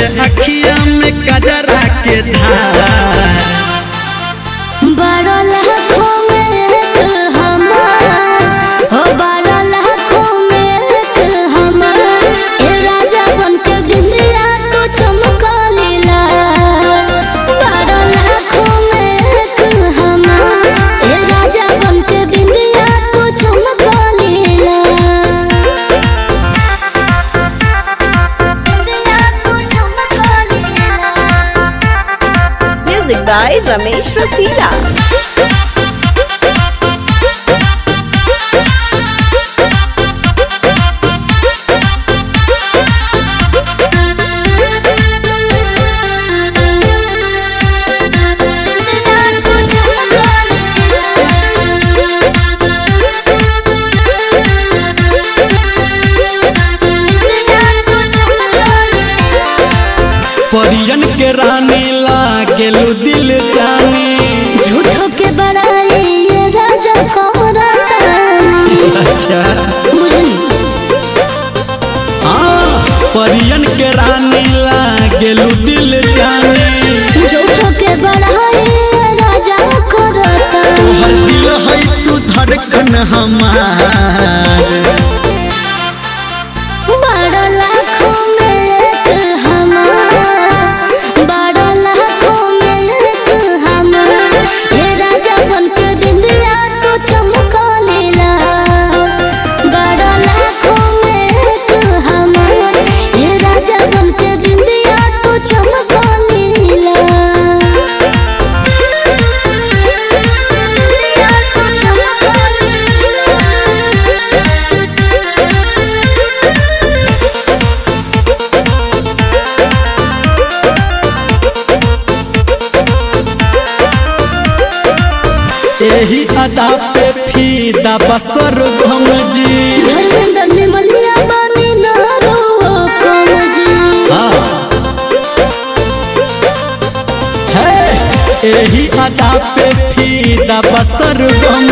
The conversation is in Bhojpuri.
चले अखिया में कजरा के धार। बड़ा लाखों में एक हमार, हो बड़ा लाखों में एक हमार, ए राजा बन के बिंदिया तो चमका लीला। बड़ा लाखों में एक हमार, ए राजा बन के बिंदिया तो चमका लीला। Music by Ramesh Rasila. परियन के रानी लागेलू दिल जानी। झूठों के बड़ाई ये राजा कोरातानी। अच्छा बुझनी हाँ, परियन के रानी लागेलू दिल जानी। झूठों के बड़ाई ये राजा कोरातानी। तोहर दिल है तू धड़कन हमार। बड़ा लाखों में एक हमार, बड़ा लाखों में एक हमार, ये राजा बन के बिंदिया तो चमका लीला। बड़ा लाखों में एक हमार, ये राजा बन के बिंदिया तो चमका लीला। यही अदा पे फीदा बसर गम जी। धर्मेंद्र ने मलिया बानी ना रो कम जी। हाँ है यही अदा पे फीदा बसर गम